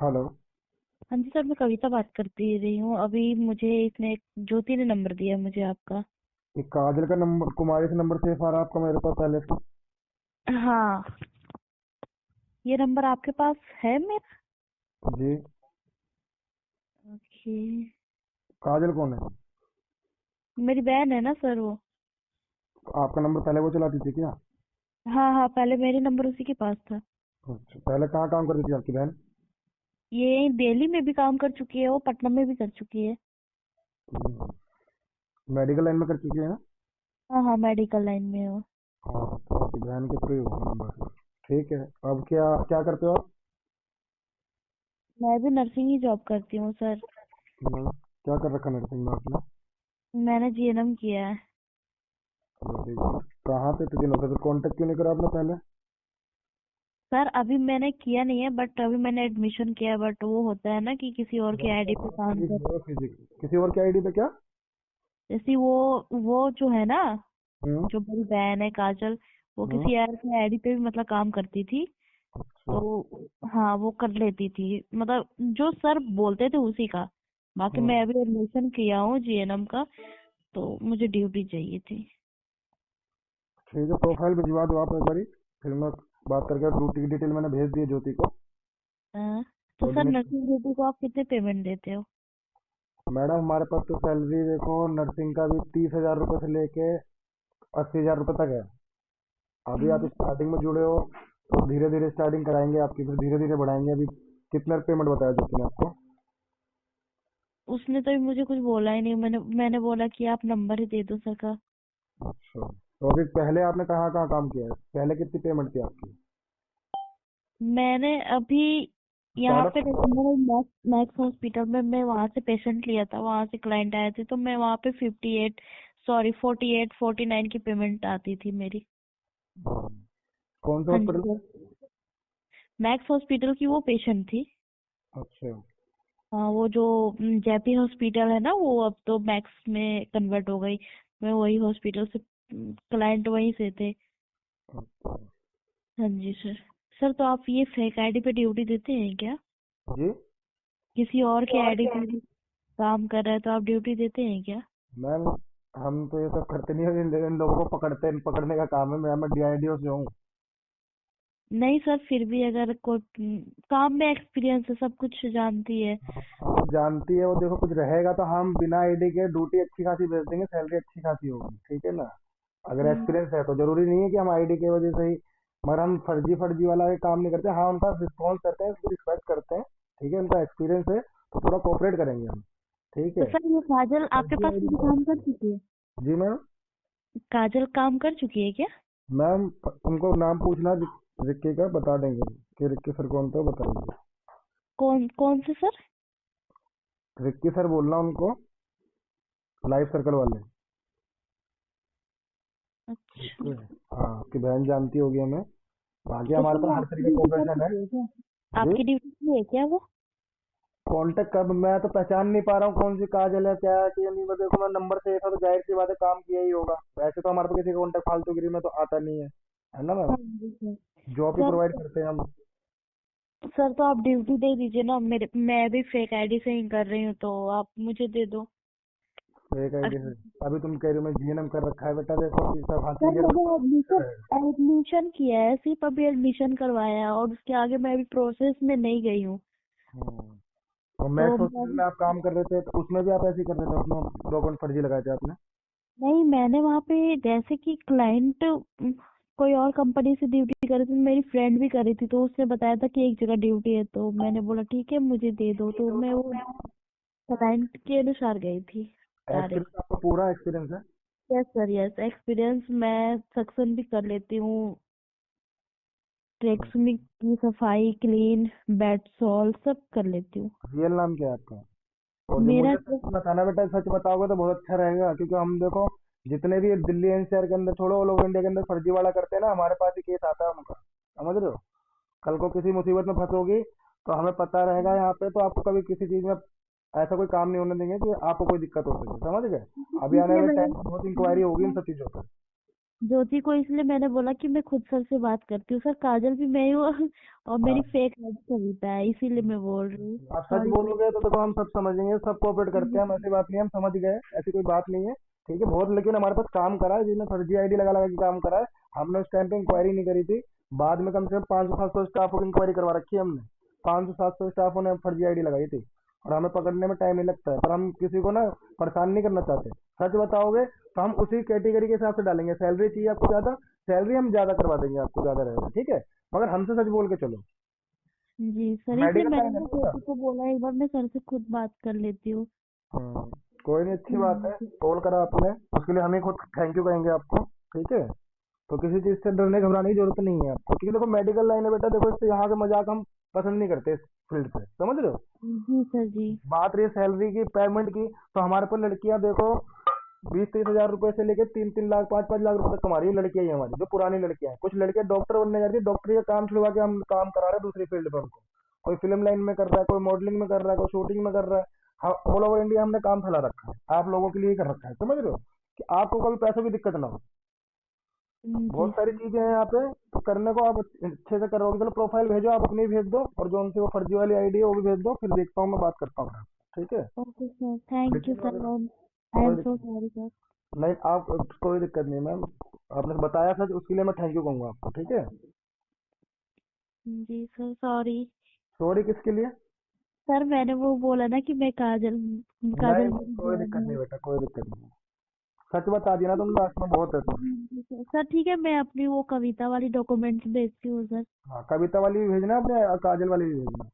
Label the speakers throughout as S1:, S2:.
S1: Hello.
S2: हाँ जी sir, मैं कविता बात करती रही हूँ। अभी मुझे इसने ज्योति ने नंबर दिया मुझे आपका।
S1: ये काजल का नंबर, कुमारी से नंबर सेफ आ रहा है आपका मेरे पास पहले से।
S2: हाँ, ये नंबर आपके पास है मेरा।
S1: जी।
S2: ओके।
S1: काजल कौन है?
S2: मेरी बहन है ना सर वो।
S1: आपका नंबर पहले वो चलाती थी क्या?
S2: हाँ हाँ, पहले मेरे नंबर उसी के पास था।
S1: अच्छा, पहले कहाँ काम करती थी आपकी बहन?
S2: ये दिल्ली में भी काम कर चुकी है, वो पटना में भी कर चुकी है।
S1: मेडिकल लाइन में कर चुकी है ना?
S2: हाँ हाँ, मेडिकल लाइन में है वो।
S1: हाँ, तो आपकी बहन के थ्रू ही होगा नंबर। ठीक है। अब क्या क्या करते हो आप?
S2: मैं भी नर्सिंग ही जॉब करती हूँ सर।
S1: क्या कर रखा नर्सिंग में आपने?
S2: मैंने जीएनएम किया है।
S1: Very good. कहाँ पे इतने दिन होते, फिर कांटेक्ट क्यों नहीं करा आपने पहले?
S2: सर अभी मैंने किया नहीं है, बट अभी मैंने एडमिशन किया है। बट वो होता है ना कि किसी और के आईडी पे काम कर।
S1: फिजिक्स किसी और के आईडी पे क्या?
S2: जैसे वो जो है ना,
S1: हम्म।
S2: जो मेरी बहन है काजल, वो
S1: हम्म।
S2: किसी यार के आईडी पे भी मतलब काम करती थी।
S1: अच्छा।
S2: तो हाँ, वो कर लेती थी, मतलब जो सर बोलते थे उसी का। बाकी
S1: हम्म।
S2: मैं अभी एडमिशन किया हूँ जीएनएम का, तो मुझे ड्यूटी चाहिए थी।
S1: ठीक है, प्रोफाइल भिजवा दो आप एक बारी। फिर मैं बात करके ड्यूटी की डिटेल मैंने भेज दी है ज्योति को।
S2: हाँ, तो सर
S1: कोऑर्डिनेट।
S2: नर्सिंग ड्यूटी को आप कितने पेमेंट देते हो?
S1: मैडम हमारे पास तो सैलरी देखो, नर्सिंग का भी 30,000 रुपये से लेके 80,000 रुपये तक है। अभी आप
S2: हम्म,
S1: स्टार्टिंग में जुड़े हो तो धीरे धीरे स्टार्टिंग कराएंगे आपकी, फिर धीरे धीरे बढ़ाएंगे। अभी कितना पेमेंट बताया ज्योति ने आपको?
S2: उसने तो अभी मुझे कुछ बोला ही नहीं। मैंने बोला कि आप नंबर ही दे दो सर का।
S1: अच्छा, तो अभी पहले आपने कहाँ कहाँ काम किया है, पहले कितनी पेमेंट थी आपकी?
S2: मैंने अभी यहाँ पे
S1: स्टार्टअप।
S2: मैक्स मैक्स हॉस्पिटल में, मैं वहां से पेशेंट लिया था, वहां से क्लाइंट आए थे, तो मैं वहां पे 58, सॉरी 48 49 की पेमेंट आती थी मेरी।
S1: कौन सा
S2: हाँ जी
S1: हॉस्पिटल?
S2: सर, मैक्स हॉस्पिटल की वो पेशेंट थी।
S1: अच्छा।
S2: हाँ, वो जो जेपी हॉस्पिटल है ना, वो अब तो मैक्स में कन्वर्ट हो गई। मैं वही हॉस्पिटल से, क्लाइंट वहीं से थे।
S1: अच्छा।
S2: हाँ जी सर। सर तो आप ये फेक आईडी पे ड्यूटी देते हैं क्या?
S1: जी।
S2: किसी और के आईडी पे भी काम कर रहा है तो आप ड्यूटी देते हैं क्या?
S1: मैम, हम तो ये सब करते नहीं है, इन लोगों को पकड़ने का काम है। मैं डीआईडीओ से हूँ।
S2: नहीं सर, फिर भी अगर कोई काम में एक्सपीरियंस है, सब कुछ जानती है।
S1: वो जानती है, वो देखो कुछ रहेगा तो हम बिना आईडी के ड्यूटी अच्छी खासी भेज देंगे, सैलरी अच्छी खासी होगी, ठीक है ना? अगर
S2: हम्म,
S1: एक्सपीरियंस है तो जरूरी नहीं है कि हम आईडी की वजह से ही, मगर हम फर्जी फर्जी वाला ये काम नहीं करते। हाँ, उनका रिस्पॉन्स करते हैं, उसको रिस्पेक्ट करते हैं। ठीक है, उनका एक्सपीरियंस है तो पूरा कोऑपरेट करेंगे हम। ठीक
S2: तो
S1: है।
S2: सर ये काजल आपके
S1: फर्जी
S2: पास
S1: आईडी
S2: कभी
S1: का।
S2: काम कर चुकी है?
S1: जी मैम।
S2: काजल काम कर चुकी है क्या?
S1: मैम, उनको नाम पूछना रिक्की का, बता देंगे कि रिक्की सर कौन थे, बताएंगे।
S2: कौन कौन से सर?
S1: रिक्की सर बोलना उनको, लाइफ सर्कल वाले। ठीक
S2: अच्छा।
S1: है। हाँ, आपकी बहन जानती होगी हमें। बाकी
S2: तो
S1: हमारे
S2: सर
S1: पास
S2: वो
S1: हर
S2: आपकी
S1: तरीके का
S2: ड्यूटी कर
S1: कोऑपरेशन है।
S2: चुकी है क्या?
S1: जी।
S2: आपकी ड्यूटी की है क्या वो?
S1: कांटेक्ट कब, मैं तो पहचान नहीं पा रहा हूँ कौन सी काजल है, क्या है कि नहीं। मैं देखो, मैं नंबर से था तो जाहिर सी बात है काम किया ही होगा। वैसे तो हमारे पास किसी का कॉन्टेक्ट फालतूगिरी में तो आता नहीं है ना मैम?
S2: हाँ जी सर।
S1: जॉब ही
S2: सर
S1: प्रोवाइड करते हैं हम।
S2: सर तो आप ड्यूटी दे दीजिए ना मेरे, मैं भी फेक आईडी से ही कर रही हूँ, तो आप मुझे दे दो।
S1: एक आईडी
S2: अच्छा।
S1: से। अभी तुम कह रही हो मैं जीएनएम कर रखा है, बेटा देखो ये सब
S2: सर
S1: हासिल के
S2: मैंने एडमिशन
S1: रहेगा।
S2: एडमिशन किया है, सिर्फ अभी एडमिशन करवाया है, और उसके आगे मैं अभी प्रोसेस में नहीं गई हूँ।
S1: हम्म। और
S2: तो
S1: मैक्स
S2: मैं
S1: हॉस्पिटल में आप काम कर रहे थे तो उसमें भी आप ऐसे ही कर रहे थे, उसमें डॉक्यूमेंट फर्जी लगाए थे आपने?
S2: नहीं, मैंने वहाँ पे जैसे कि क्लाइंट कोई और कंपनी से ड्यूटी कर रही थी, मेरी फ्रेंड भी कर रही थी, तो उसने बताया था कि एक जगह ड्यूटी है, तो मैंने बोला ठीक है मुझे दे दो, तो मैं वो क्लाइंट के अनुसार गई थी डायरेक्ट।
S1: एक्सपीरियंस आपका पूरा एक्सपीरियंस है?
S2: यस सर, यस एक्सपीरियंस, मैं सक्शन भी कर लेती हूँ। ट्रेक्समी की सफाई, क्लीन, बेड सॉल सब कर लेती हूँ।
S1: रियल नाम क्या है आपका? और जो
S2: मेरा
S1: मुझे सच बताना बेटा, सच बताओगे तो बहुत अच्छा रहेगा, क्योंकि हम देखो जितने भी दिल्ली एनसीआर के अंदर छोड़ो, ऑल ओवर इंडिया के अंदर फर्जी वाला करते हैं ना, हमारे पास ही केस आता है उनका। समझ रहे हो? कल को किसी मुसीबत में फंसोगी तो हमें पता रहेगा यहाँ पे, तो आपको कभी किसी चीज में ऐसा कोई काम नहीं होने देंगे कि आपको कोई दिक्कत हो सके। समझ गए? अभी आने
S2: इसलिए
S1: वाले
S2: मैंने
S1: टाइम में बहुत इंक्वायरी होगी इन सब चीजों पर।
S2: ज्योति को इसलिए मैंने बोला कि मैं खुद सर से बात करती हूँ सर, काजल भी मैं ही हूँ और मेरी
S1: हाँ,
S2: फेक आईडी कविता है, इसीलिए मैं बोल रही हूँ,
S1: आप सच
S2: सॉरी सर।
S1: बोलोगे तो देखो हम सब समझेंगे, सब कोऑपरेट करते हैं, हम ऐसी बात नहीं है, हम समझ गए, ऐसी कोई बात नहीं है। ठीक है, बहुत लेकिन हमारे पास काम करा है, जिसने फर्जी आईडी लगा लगा के काम करा है। हमने उस टाइम पे इंक्वायरी नहीं करी थी। बाद में कम से कम 500-700 स्टाफों की इंक्वायरी करवा रखी है हमने। 500-700 स्टाफों ने फर्जी आईडी लगाई थी, और हमें पकड़ने में टाइम नहीं लगता है, पर हम किसी को ना परेशान नहीं करना चाहते। सच बताओगे तो हम उसी कैटेगरी के हिसाब से डालेंगे। सैलरी चाहिए आपको ज्यादा, सैलरी हम ज्यादा करवा देंगे आपको, ज्यादा रहेगा, ठीक है। मगर हमसे सच बोल के चलो।
S2: जी सर, इसलिए
S1: मेडिकल
S2: मैंने
S1: लाइन है
S2: ना
S1: ना बेटा।
S2: ज्योति को बोला एक बार मैं सर से खुद बात कर लेती हूँ।
S1: हाँ, कोई नहीं, अच्छी बात है।
S2: जी
S1: कॉल करा आपने, उसके लिए हमें खुद थैंक यू कहेंगे आपको। ठीक है, तो किसी चीज से डरने घबराने की जरूरत नहीं है आपको, क्योंकि देखो मेडिकल लाइन है बेटा, देखो इससे यहाँ का मजाक हम पसंद नहीं करते, इस फील्ड से, समझ रहे हो।
S2: जी सर जी।
S1: बात रही सैलरी की, पेमेंट की, तो हमारे पर लड़कियां देखो 20-30 हजार रुपए से लेके 3-3 लाख 5-5 लाख रुपए तक कमा रही है लड़कियां ही हमारी, जो पुरानी लड़कियां हैं। कुछ लड़कियां डॉक्टर बनने जा रही है, डॉक्टरी का काम छुड़वा के हम काम करा रहे हैं दूसरी फील्ड पे उनको। कोई फिल्म लाइन में कर रहा है, कोई मॉडलिंग में कर रहा है, कोई शूटिंग में कर रहा है। हाँ, ऑल ओवर इंडिया हमने काम फैला रखा है, आप लोगों के लिए ही कर रखा है, समझ रहे हो, कि आपको कभी पैसे की दिक्कत ना हो। बहुत
S2: जी
S1: सारी
S2: सर।
S1: चीजें हैं यहाँ पे, तो करने को आप अच्छे से करोगे। चलो प्रोफाइल भेजो, आप अपनी भेज दो, और जो उनसे वो फर्जी वाली आईडी है वो भी भेज दो, फिर देखता हूँ, मैं बात करता हूँ। ठीक है,
S2: okay sir, thank you
S1: detail
S2: sir,
S1: वगैरह
S2: आई एम
S1: कोई
S2: सो
S1: दिक्कत
S2: सॉरी सर।
S1: नहीं, आप कोई दिक्कत नहीं मैम। आपने बताया सच, उसके लिए मैं थैंक यू कहूंगा आपको, ठीक है।
S2: जी सर, सॉरी।
S1: सॉरी किसके लिए?
S2: सर मैंने वो बोला ना कि मैं काजल,
S1: नहीं,
S2: काजल मेरी
S1: कोई
S2: बहन
S1: दिक्कत नहीं
S2: है।
S1: बेटा, कोई दिक्कत नहीं। सच बता दिया ना तुमने, लास्ट में बहुत है तो।
S2: जी सर, सर ठीक है, मैं अपनी वो कविता वाली डॉक्यूमेंट्स भेजती हूँ सर।
S1: हाँ, कविता वाली भी भेजना अपने, और काजल वाली भी भेजना।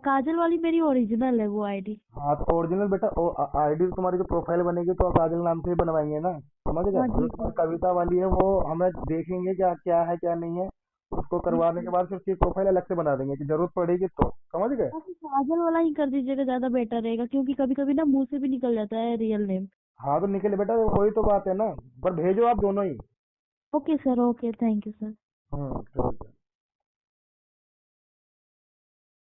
S2: काजल वाली मेरी ओरिजिनल है वो आईडी।
S1: हाँ, तो ओरिजिनल बेटा, आईडी तुम्हारी जो प्रोफाइल बनेगी तो काजल नाम से ही बनवाएंगे ना, समझ गए।
S2: हाँ
S1: जो
S2: जी
S1: तुम्हारी
S2: सर।
S1: कविता वाली है वो हमें देखेंगे क्या क्या है क्या नहीं है, उसको करवाने के बाद फिर उसकी प्रोफाइल अलग से बना देंगे, कि जरूरत पड़ेगी तो, समझ गए।
S2: हाँ, फिर काजल वाला ही कर दीजिएगा, ज्यादा बेटर रहेगा, क्योंकि कभी कभी ना मुंह से भी निकल जाता है रियल नेम।
S1: हाँ, तो निकले बेटा, वही तो बात है ना। पर भेजो आप दोनों ही।
S2: Okay sir, okay, thank you sir.
S1: ठीक है।